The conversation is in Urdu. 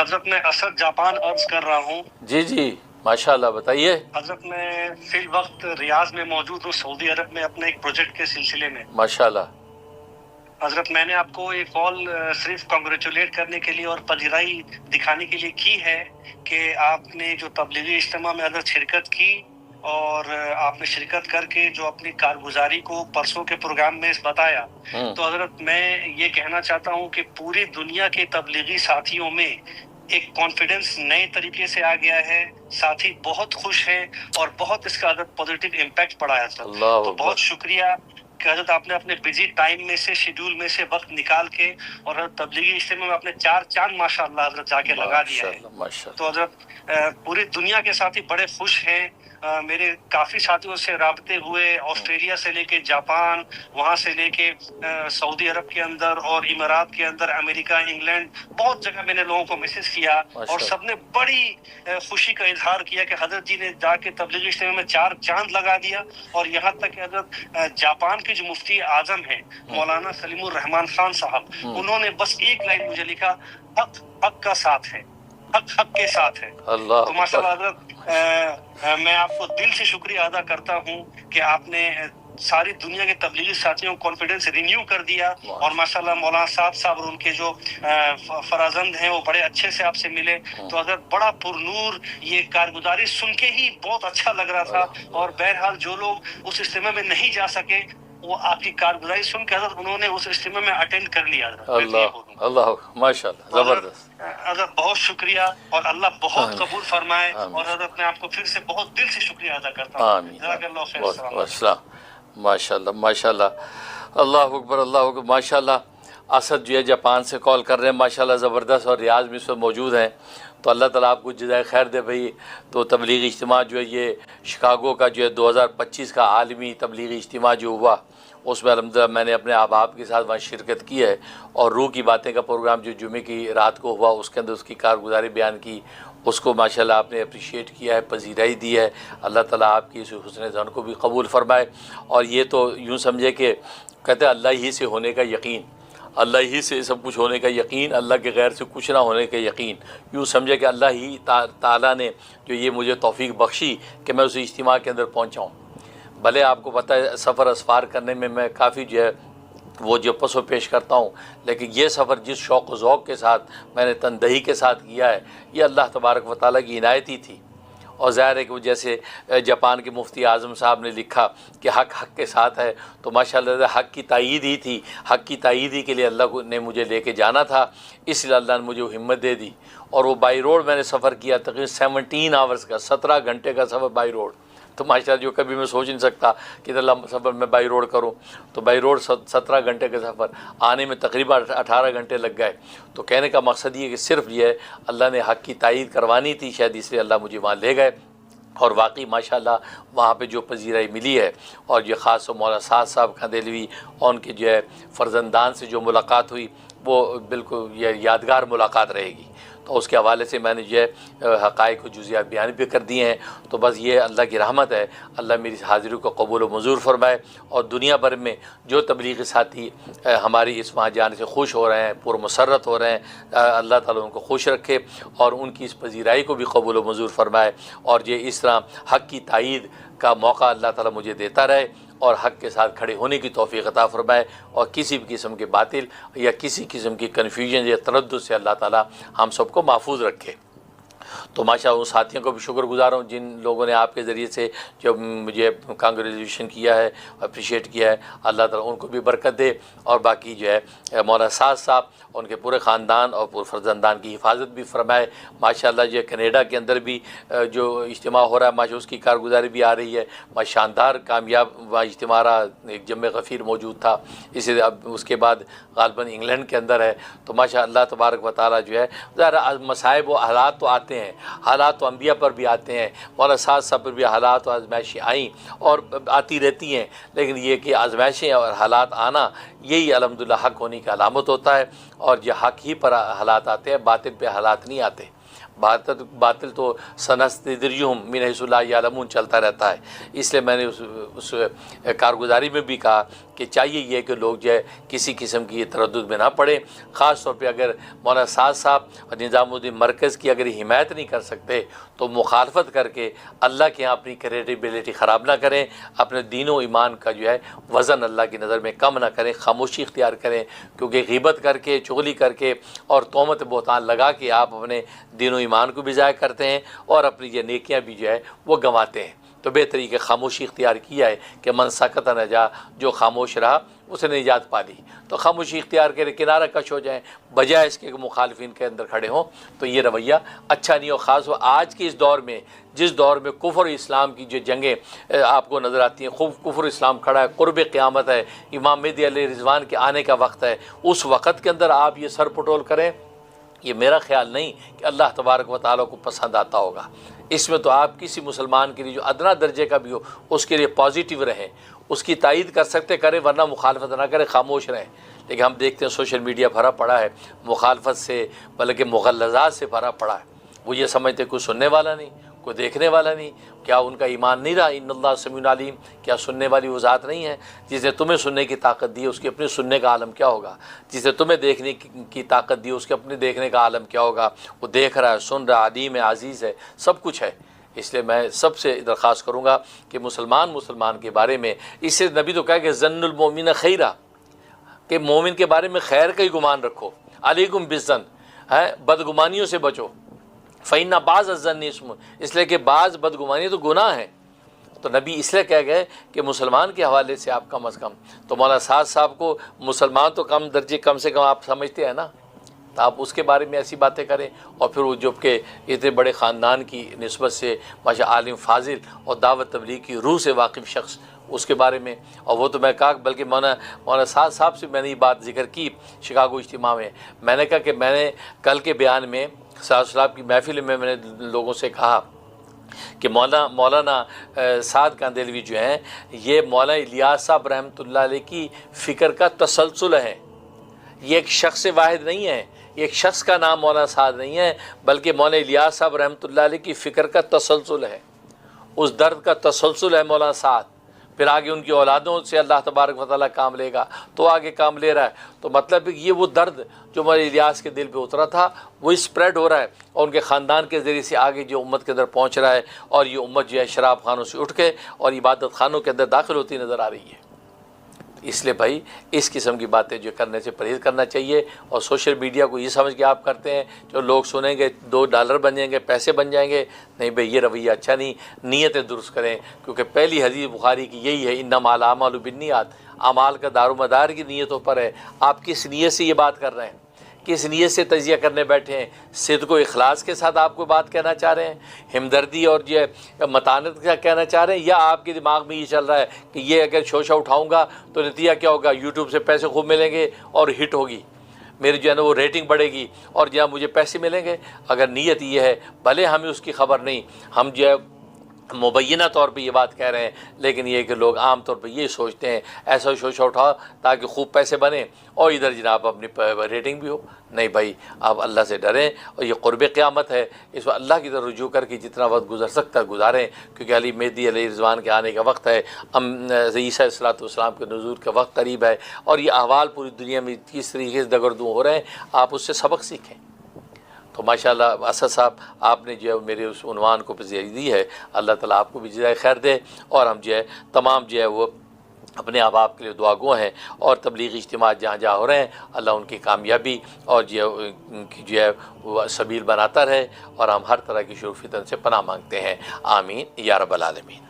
حضرت میں اسد جاپان عرض کر رہا ہوں۔ جی جی ماشاءاللہ، بتائیے۔ حضرت میں فی الوقت ریاض میں موجود ہوں، سعودی عرب میں، اپنے ایک پروجیکٹ کے سلسلے میں۔ ماشاءاللہ۔ حضرت میں نے آپ کو یہ کال صرف کنگریچولیٹ کرنے کے لیے اور پذیرائی دکھانے کے لیے کی ہے کہ آپ نے جو تبلیغی اجتماع میں حضرت شرکت کی اور آپ نے شرکت کر کے جو اپنی کارگزاری کو پرسوں کے پروگرام میں بتایا، تو حضرت میں یہ کہنا چاہتا ہوں کہ پوری دنیا کے تبلیغی ساتھیوں میں ایک کانفیڈنس نئے طریقے سے آ گیا ہے، ساتھی بہت خوش ہیں اور بہت اس کا حضرت پازیٹیو امپیکٹ پڑا ہے حضرت۔ تو بہت شکریہ کہ حضرت آپ نے اپنے بزی ٹائم میں سے، شیڈول میں سے وقت نکال کے اور حضرت تبلیغی اجتماع میں اپنے 4 چاند ماشاءاللہ حضرت جا کے لگا دیا ہے۔ تو حضرت پوری دنیا کے ساتھی بڑے خوش ہیں۔ میرے کافی ساتھیوں سے رابطے ہوئے، آسٹریلیا سے لے کے جاپان، وہاں سے لے کے سعودی عرب کے اندر اور امارات کے اندر، امریکہ، انگلینڈ، بہت جگہ میں نے لوگوں کو میسج کیا اور سب نے بڑی خوشی کا اظہار کیا کہ حضرت جی نے جا کے تبلیغی اجتماع میں 4 چاند لگا دیا۔ اور یہاں تک کہ حضرت جاپان کے جو مفتی اعظم ہیں مولانا سلیم الرحمان خان صاحب، انہوں نے بس ایک لائن مجھے لکھا، حق حق کا ساتھ ہے، حق حق کے ساتھ ہے۔ تو ماشاءاللہ حضرت میں آپ کو دل سے شکریہ ادا کرتا ہوں کہ آپ نے ساری دنیا کے تبلیغی ساتھیوں کو کانفیڈنس رینیو کر دیا، اور ماشاءاللہ مولانا صاحب اور ان کے جو فرزند ہیں وہ بڑے اچھے سے آپ سے ملے۔ تو حضرت بڑا پرنور، یہ کارگزاری سن کے ہی بہت اچھا لگ رہا تھا۔ اور بہرحال جو لوگ اس اجتماع میں نہیں جا سکے، وہ آپ کی کارگزاری سن کے حضرت انہوں نے اس اجتماع میں اٹینڈ کر لیا حضرت۔ اللہ ماشاءاللہ، زبردست حضرت بہت شکریہ اور اللہ بہت قبول فرمائے۔ اور حضرت میں آپ کو پھر سے بہت دل سے شکریہ ادا کرتا ہوں۔ آمین۔ جزاک اللہ خیر۔ السلام۔ ماشاءاللہ ماشاءاللہ، اللہ اکبر اللہ اکبر، ماشاءاللہ۔ اسد جو ہے جاپان سے کال کر رہے ہیں، ماشاءاللہ زبردست، اور ریاض میں اس وقت موجود ہیں۔ تو اللہ تعالیٰ آپ کو جزائے خیر دے بھائی۔ تو تبلیغی اجتماع جو ہے یہ شکاگو کا جو ہے 2025 کا عالمی تبلیغی اجتماع جو ہوا، اس میں الحمدللہ میں نے اپنے احباب کے ساتھ وہاں شرکت کی ہے، اور روح کی باتیں کا پروگرام جو جمعے کی رات کو ہوا، اس کے اندر اس کی کارگزاری بیان کی، اس کو ماشاءاللہ آپ نے اپریشیٹ کیا ہے، پذیرائی دی ہے۔ اللہ تعالیٰ آپ کی اس حسن ظن کو بھی قبول فرمائے۔ اور یہ تو یوں سمجھے کہ کہتے ہیں اللہ ہی سے ہونے کا یقین، اللہ ہی سے سب کچھ ہونے کا یقین، اللہ کے غیر سے کچھ نہ ہونے کا یقین۔ یوں سمجھے کہ اللہ ہی تعالیٰ نے جو یہ مجھے توفیق بخشی کہ میں اس اجتماع کے اندر پہنچاؤں۔ بھلے آپ کو پتہ ہے سفر اسفار کرنے میں کافی جو ہے وہ جو پس و پیش کرتا ہوں، لیکن یہ سفر جس شوق و ذوق کے ساتھ میں نے تندہی کے ساتھ کیا ہے، یہ اللہ تبارک و تعالیٰ کی عنایت ہی تھی۔ اور ظاہر ہے کہ وہ جیسے جاپان کے مفتی اعظم صاحب نے لکھا کہ حق حق کے ساتھ ہے، تو ماشاءاللہ حق کی تائید ہی تھی، حق کی تائید ہی کے لیے اللہ نے مجھے لے کے جانا تھا، اس لیے اللہ نے مجھے وہ ہمت دے دی۔ اور وہ بائی روڈ میں نے سفر کیا، تقریباً 17 آورز کا، 17 گھنٹے کا سفر بائی روڈ۔ تو ماشاءاللہ جو کبھی میں سوچ نہیں سکتا کہ اتنا لمبا سفر میں بائی روڈ کروں، تو بائی روڈ 17 گھنٹے کا سفر، آنے میں تقریباً 18 گھنٹے لگ گئے۔ تو کہنے کا مقصد یہ کہ صرف یہ ہے اللہ نے حق کی تائید کروانی تھی شاید، اس لیے اللہ مجھے وہاں لے گئے۔ اور واقعی ماشاءاللہ وہاں پہ جو پذیرائی ملی ہے، اور یہ خاص مولانا سعد صاحب کھندیلوی اور ان کے جو ہے فرزندان سے جو ملاقات ہوئی، وہ بالکل یہ یادگار ملاقات رہے گی۔ تو اس کے حوالے سے میں نے جو ہے حقائق و جزیات بیان بھی کر دیے ہیں۔ تو بس یہ اللہ کی رحمت ہے، اللہ میری حاضری کو قبول و منظور فرمائے، اور دنیا بھر میں جو تبلیغی ساتھی ہماری اس وہاں جانے سے خوش ہو رہے ہیں، پرمسرت ہو رہے ہیں، اللہ تعالیٰ ان کو خوش رکھے اور ان کی اس پذیرائی کو بھی قبول و منظور فرمائے، اور یہ اس طرح حق کی تائید کا موقع اللہ تعالیٰ مجھے دیتا رہے، اور حق کے ساتھ کھڑے ہونے کی توفیق عطا فرمائے، اور کسی بھی قسم کے باطل یا کسی قسم کی کنفیوژن یا تردد سے اللہ تعالیٰ ہم سب کو محفوظ رکھے۔ تو ماشاءاللہ ان ساتھیوں کو بھی شکر گزار ہوں جن لوگوں نے آپ کے ذریعے سے جو مجھے کانگریچولیشن کیا ہے، اپریشیٹ کیا ہے، اللہ تعالیٰ ان کو بھی برکت دے، اور باقی جو ہے مولانا سعد صاحب ان کے پورے خاندان اور پورے فرزندان کی حفاظت بھی فرمائے۔ ماشاءاللہ جو کینیڈا کے اندر بھی جو اجتماع ہو رہا ہے، ماشاءاللہ اس کی کارگزاری بھی آ رہی ہے، شاندار کامیاب وہاں اجتماع رہا، ایک جمع غفیر موجود تھا۔ اسی اب اس کے بعد غالباً انگلینڈ کے اندر ہے۔ تو ماشاءاللہ تبارک و تعالیٰ جو ہے ظاہر مصائب و حالات تو آتے ہیں، حالات تو انبیاء پر بھی آتے ہیں، مولانا سعد صاحب پر بھی حالات و آزمائشیں آئیں اور آتی رہتی ہیں، لیکن یہ کہ آزمائشیں اور حالات آنا یہی الحمدللہ حق ہونے کی علامت ہوتا ہے، اور یہ حق ہی پر حالات آتے ہیں، باطل پہ حالات نہیں آتے۔ باطل تو سنستدرجہم من حیث لا یعلمون چلتا رہتا ہے۔ اس لیے میں نے اس کارگزاری میں بھی کہا کہ چاہیے یہ کہ لوگ جو ہے کسی قسم کی تردد میں نہ پڑے، خاص طور پہ اگر مولانا سعد صاحب اور نظام الدین مرکز کی اگر حمایت نہیں کر سکتے تو مخالفت کر کے اللہ کے یہاں اپنی کریڈیبلٹی خراب نہ کریں، اپنے دین و ایمان کا جو ہے وزن اللہ کی نظر میں کم نہ کریں، خاموشی اختیار کریں، کیونکہ غیبت کر کے، چغلی کر کے اور تہمت بہتان لگا کے آپ اپنے دین و ایمان کو بھی ضائع کرتے ہیں اور اپنی یہ نیکیاں بھی جو ہے وہ گنواتے ہیں۔ تو بہتری کہ خاموشی اختیار کیا ہے کہ من سکت نجا، جو خاموش رہا اس نے نجات پا لی۔ تو خاموشی اختیار کرے، کنارہ کش ہو جائیں، بجائے اس کے مخالفین کے اندر کھڑے ہوں، تو یہ رویہ اچھا نہیں۔ اور خاص آج کے اس دور میں، جس دور میں کفر و اسلام کی جو جنگیں آپ کو نظر آتی ہیں، خوب کفر اسلام کھڑا ہے، قرب قیامت ہے، امام مہدی علیہ رضوان کے آنے کا وقت ہے، اس وقت کے اندر آپ یہ سر پٹول کریں، یہ میرا خیال نہیں کہ اللہ تبارک و تعالیٰ کو پسند آتا ہوگا۔ اس میں تو آپ کسی مسلمان کے لیے جو ادنا درجے کا بھی ہو اس کے لیے پازیٹیو رہیں، اس کی تائید کر سکتے کریں، ورنہ مخالفت نہ کریں، خاموش رہیں۔ لیکن ہم دیکھتے ہیں سوشل میڈیا بھرا پڑا ہے مخالفت سے، بلکہ مغلظات سے بھرا پڑا ہے۔ وہ یہ سمجھتے کوئی سننے والا نہیں، کوئی دیکھنے والا نہیں، کیا ان کا ایمان نہیں رہا؟ ان اللہ سمیع علیم، کیا سننے والی وہ ذات نہیں ہے؟ جس نے تمہیں سننے کی طاقت دی ہے اس کی اپنے سننے کا عالم کیا ہوگا؟ جس نے تمہیں دیکھنے کی طاقت دی ہے اس کے اپنے دیکھنے کا عالم کیا ہوگا؟ وہ دیکھ رہا ہے، سن رہا ہے، علیم ہے، عزیز ہے، سب کچھ ہے۔ اس لیے میں سب سے درخواست کروں گا کہ مسلمان کے بارے میں، اس سے نبی تو کہا کہ ظن المؤمن خیرہ، کہ مومن کے بارے میں خیر کا ہی گمان رکھو، علیکم بالظن، بدگمانیوں سے بچو، فإن بعض الظن اسم، اس لیے کہ بعض بدگمانی تو گناہ ہیں۔ تو نبی اس لیے کہہ گئے کہ مسلمان کے حوالے سے آپ کم از کم، تو مولانا سعد صاحب کو مسلمان تو کم درجے کم سے کم آپ سمجھتے ہیں نا، تو آپ اس کے بارے میں ایسی باتیں کریں، اور پھر وہ جو کہ اتنے بڑے خاندان کی نسبت سے ماشاء عالم فاضل اور دعوت تبلیغ کی روح سے واقف شخص، اس کے بارے میں، اور وہ تو میں کہا، بلکہ مولانا سعد صاحب سے میں نے یہ بات ذکر کی شکاگو اجتماع میں نے کہا کہ میں نے کل کے بیان میں سعد صاحب کی محفل میں نے لوگوں سے کہا کہ مولانا سعد کاندھلوی جو ہیں یہ مولانا الیاس صاحب رحمۃ اللہ علیہ کی فکر کا تسلسل ہے، یہ ایک شخص واحد نہیں ہے، ایک شخص کا نام مولانا سعد نہیں ہے، بلکہ مولانا الیاس صاحب رحمۃ اللہ علیہ کی فکر کا تسلسل ہے، اس درد کا تسلسل ہے مولانا سعد۔ پھر آگے ان کی اولادوں سے اللہ تبارک و تعالیٰ کام لے گا، تو آگے کام لے رہا ہے۔ تو مطلب یہ وہ درد جو مولانا الیاس کے دل پہ اترا تھا وہ اسپریڈ ہو رہا ہے، اور ان کے خاندان کے ذریعے سے آگے جو امت کے اندر پہنچ رہا ہے، اور یہ امت جو ہے شراب خانوں سے اٹھ کے اور عبادت خانوں کے اندر داخل ہوتی نظر آ رہی ہے۔ اس لیے بھائی اس قسم کی باتیں جو کرنے سے پرہیز کرنا چاہیے، اور سوشل میڈیا کو یہ سمجھ کے آپ کرتے ہیں جو لوگ سنیں گے $2 بن جائیں گے، پیسے بن جائیں گے، نہیں بھائی یہ رویہ اچھا نہیں، نیتیں درست کریں، کیونکہ پہلی حدیث بخاری کی یہی ہے، انما الاعمال بالنیات، اعمال کا دار و مدار کی نیتوں پر ہے۔ آپ کس نیت سے یہ بات کر رہے ہیں؟ کس نیت سے تجزیہ کرنے بیٹھے ہیں؟ صدق و اخلاص کے ساتھ آپ کو بات کہنا چاہ رہے ہیں، ہمدردی اور یہ متانت کا کہنا چاہ رہے ہیں، یا آپ کے دماغ میں یہ چل رہا ہے کہ یہ اگر شوشہ اٹھاؤں گا تو نتیجہ کیا ہوگا؟ یوٹیوب سے پیسے خوب ملیں گے اور ہٹ ہوگی، میری جو ہے نا وہ ریٹنگ بڑھے گی اور جو ہے مجھے پیسے ملیں گے۔ اگر نیت یہ ہے، بھلے ہمیں اس کی خبر نہیں، ہم جو ہے مبینہ طور پہ یہ بات کہہ رہے ہیں، لیکن یہ کہ لوگ عام طور پہ یہ سوچتے ہیں ایسا شوشہ اٹھاؤ تاکہ خوب پیسے بنیں اور ادھر جناب اپنی ریٹنگ بھی ہو۔ نہیں بھائی، آپ اللہ سے ڈریں، اور یہ قرب قیامت ہے، اس وقت اللہ کی طرف رجوع کر کے جتنا وقت گزر سکتا ہے گزاریں، کیونکہ علی مہدی علیہ رضوان کے آنے کا وقت ہے، عیسیٰ علیہ السلام کے نزول کا وقت قریب ہے، اور یہ احوال پوری دنیا میں کس طریقے سے دگردوں ہو رہے ہیں، آپ اس سے سبق سیکھیں۔ تو ماشاءاللہ اسد صاحب آپ نے جو ہے میرے اس عنوان کو پذیرائی دی ہے، اللہ تعالیٰ آپ کو بھی جزائے خیر دے، اور ہم جو ہے تمام جو ہے وہ اپنے احباب کے لیے دعا گو ہیں، اور تبلیغی اجتماعات جہاں جہاں ہو رہے ہیں اللہ ان کی کامیابی اور جو ہے ان کی جو ہے وہ سبیل بناتا رہے، اور ہم ہر طرح کی شر و فتن سے پناہ مانگتے ہیں، آمین یا رب العالمین۔